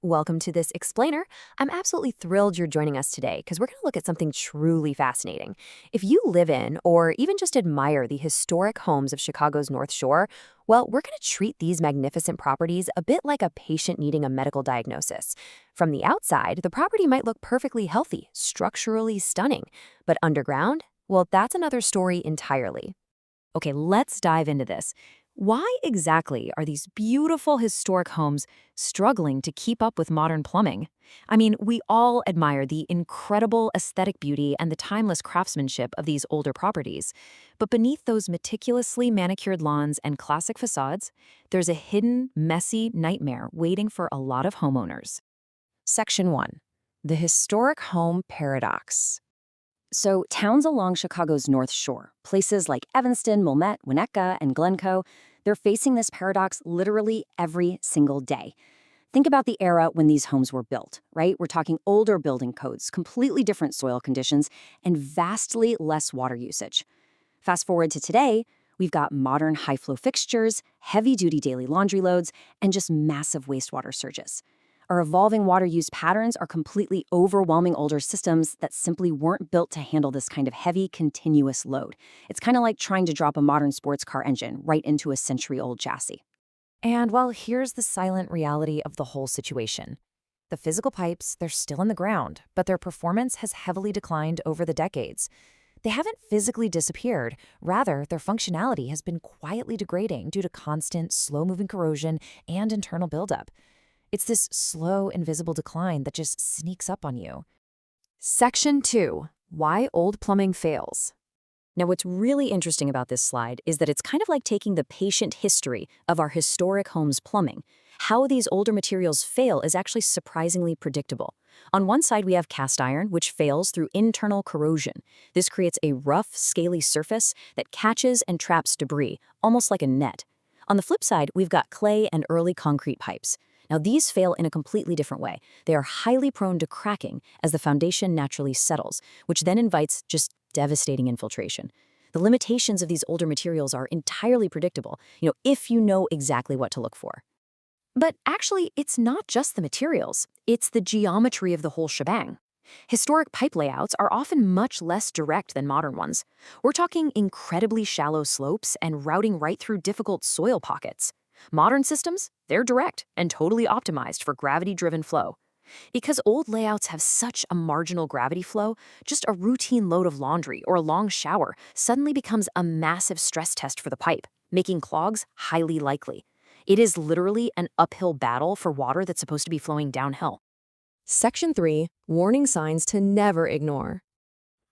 Welcome to this explainer. I'm absolutely thrilled you're joining us today because we're going to look at something truly fascinating. If you live in or even just admire the historic homes of Chicago's North Shore, well, we're going to treat these magnificent properties a bit like a patient needing a medical diagnosis. From the outside, the property might look perfectly healthy, structurally stunning, but underground, well, that's another story entirely. Okay, let's dive into this. Why exactly are these beautiful historic homes struggling to keep up with modern plumbing? I mean, we all admire the incredible aesthetic beauty and the timeless craftsmanship of these older properties. But beneath those meticulously manicured lawns and classic facades, there's a hidden, messy nightmare waiting for a lot of homeowners. Section 1. The Historic Home Paradox. So, towns along Chicago's North Shore, places like Evanston, Wilmette, Winnetka, and Glencoe, they're facing this paradox literally every single day. Think about the era when these homes were built, right? We're talking older building codes, completely different soil conditions, and vastly less water usage. Fast forward to today, we've got modern high-flow fixtures, heavy-duty daily laundry loads, and just massive wastewater surges. Our evolving water use patterns are completely overwhelming older systems that simply weren't built to handle this kind of heavy, continuous load. It's kind of like trying to drop a modern sports car engine right into a century-old chassis. And well, here's the silent reality of the whole situation. The physical pipes, they're still in the ground, but their performance has heavily declined over the decades. They haven't physically disappeared. Rather, their functionality has been quietly degrading due to constant, slow-moving corrosion and internal buildup. It's this slow, invisible decline that just sneaks up on you. Section 2. Why old plumbing fails. Now, what's really interesting about this slide is that it's kind of like taking the patient history of our historic home's plumbing. How these older materials fail is actually surprisingly predictable. On one side, we have cast iron, which fails through internal corrosion. This creates a rough, scaly surface that catches and traps debris, almost like a net. On the flip side, we've got clay and early concrete pipes. Now, these fail in a completely different way. They are highly prone to cracking as the foundation naturally settles, which then invites just devastating infiltration. The limitations of these older materials are entirely predictable, if you know exactly what to look for. But actually, it's not just the materials. It's the geometry of the whole shebang. Historic pipe layouts are often much less direct than modern ones. We're talking incredibly shallow slopes and routing right through difficult soil pockets. Modern systems, they're direct and totally optimized for gravity-driven flow. Because old layouts have such a marginal gravity flow, just a routine load of laundry or a long shower suddenly becomes a massive stress test for the pipe, making clogs highly likely. It is literally an uphill battle for water that's supposed to be flowing downhill. Section 3. Warning signs to never ignore.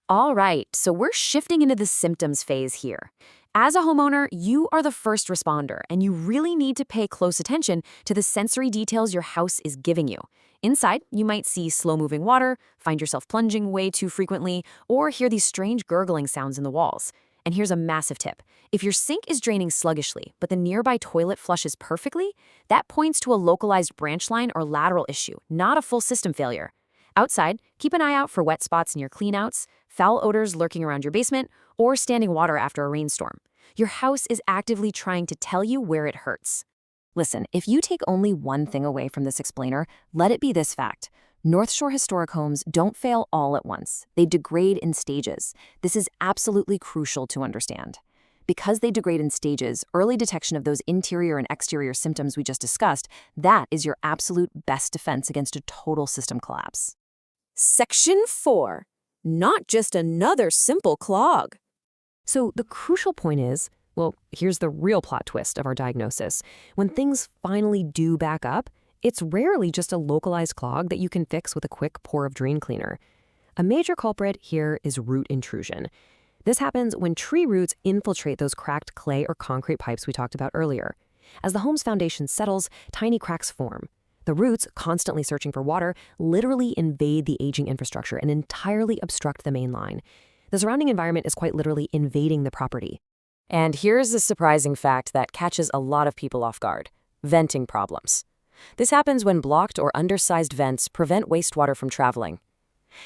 All right, so we're shifting into the symptoms phase here. As a homeowner, you are the first responder, and you really need to pay close attention to the sensory details your house is giving you. Inside, you might see slow-moving water, find yourself plunging way too frequently, or hear these strange gurgling sounds in the walls. And here's a massive tip. If your sink is draining sluggishly, but the nearby toilet flushes perfectly, that points to a localized branch line or lateral issue, not a full system failure. Outside, keep an eye out for wet spots in your cleanouts, foul odors lurking around your basement, or standing water after a rainstorm. Your house is actively trying to tell you where it hurts. Listen, if you take only one thing away from this explainer, let it be this fact. North Shore historic homes don't fail all at once. They degrade in stages. This is absolutely crucial to understand. Because they degrade in stages, early detection of those interior and exterior symptoms we just discussed, that is your absolute best defense against a total system collapse. Section 4. Not just another simple clog. So the crucial point is, well, here's the real plot twist of our diagnosis. When things finally do back up, it's rarely just a localized clog that you can fix with a quick pour of drain cleaner. A major culprit here is root intrusion. This happens when tree roots infiltrate those cracked clay or concrete pipes we talked about earlier. As the home's foundation settles, tiny cracks form. The roots, constantly searching for water, literally invade the aging infrastructure and entirely obstruct the main line. The surrounding environment is quite literally invading the property. And here's a surprising fact that catches a lot of people off guard: venting problems. This happens when blocked or undersized vents prevent wastewater from traveling.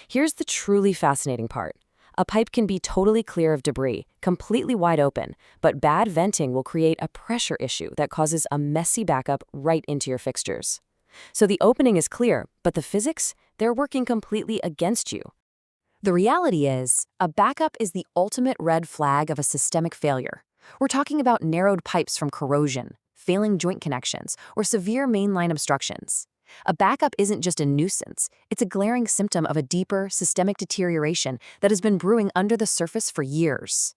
Here's the truly fascinating part. A pipe can be totally clear of debris, completely wide open, but bad venting will create a pressure issue that causes a messy backup right into your fixtures. So the opening is clear, but the physics, they're working completely against you. The reality is, a backup is the ultimate red flag of a systemic failure. We're talking about narrowed pipes from corrosion, failing joint connections, or severe mainline obstructions. A backup isn't just a nuisance, it's a glaring symptom of a deeper, systemic deterioration that has been brewing under the surface for years.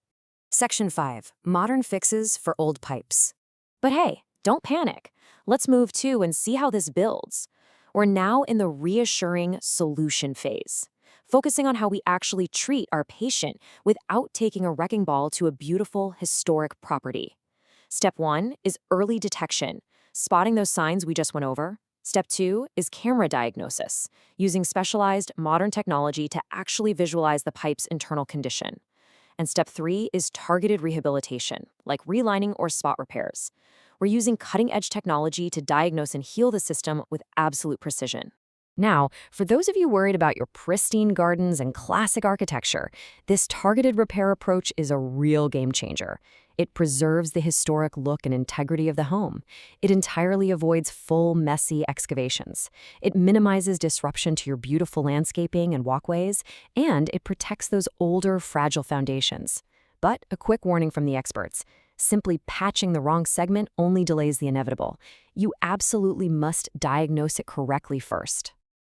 Section 5. Modern fixes for old pipes. But hey, don't panic. Let's move to and see how this builds. We're now in the reassuring solution phase, focusing on how we actually treat our patient without taking a wrecking ball to a beautiful, historic property. Step 1 is early detection, spotting those signs we just went over. Step 2 is camera diagnosis, using specialized modern technology to actually visualize the pipe's internal condition. And step 3 is targeted rehabilitation, like relining or spot repairs. We're using cutting-edge technology to diagnose and heal the system with absolute precision. Now, for those of you worried about your pristine gardens and classic architecture, this targeted repair approach is a real game changer. It preserves the historic look and integrity of the home. It entirely avoids full, messy excavations. It minimizes disruption to your beautiful landscaping and walkways, and it protects those older, fragile foundations. But a quick warning from the experts. Simply patching the wrong segment only delays the inevitable. You absolutely must diagnose it correctly first.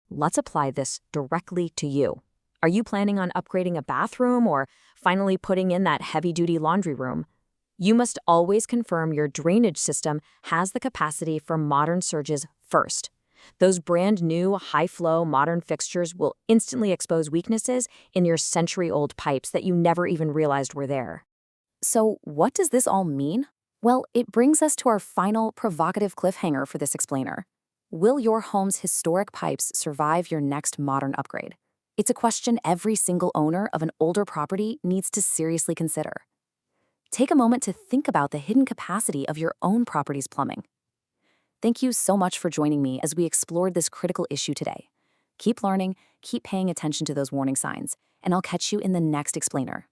Let's apply this directly to you. Are you planning on upgrading a bathroom or finally putting in that heavy-duty laundry room? You must always confirm your drainage system has the capacity for modern surges first. Those brand new, high-flow modern fixtures will instantly expose weaknesses in your century-old pipes that you never even realized were there. So what does this all mean? Well, it brings us to our final provocative cliffhanger for this explainer. Will your home's historic pipes survive your next modern upgrade? It's a question every single owner of an older property needs to seriously consider. Take a moment to think about the hidden capacity of your own property's plumbing. Thank you so much for joining me as we explored this critical issue today. Keep learning, keep paying attention to those warning signs, and I'll catch you in the next explainer.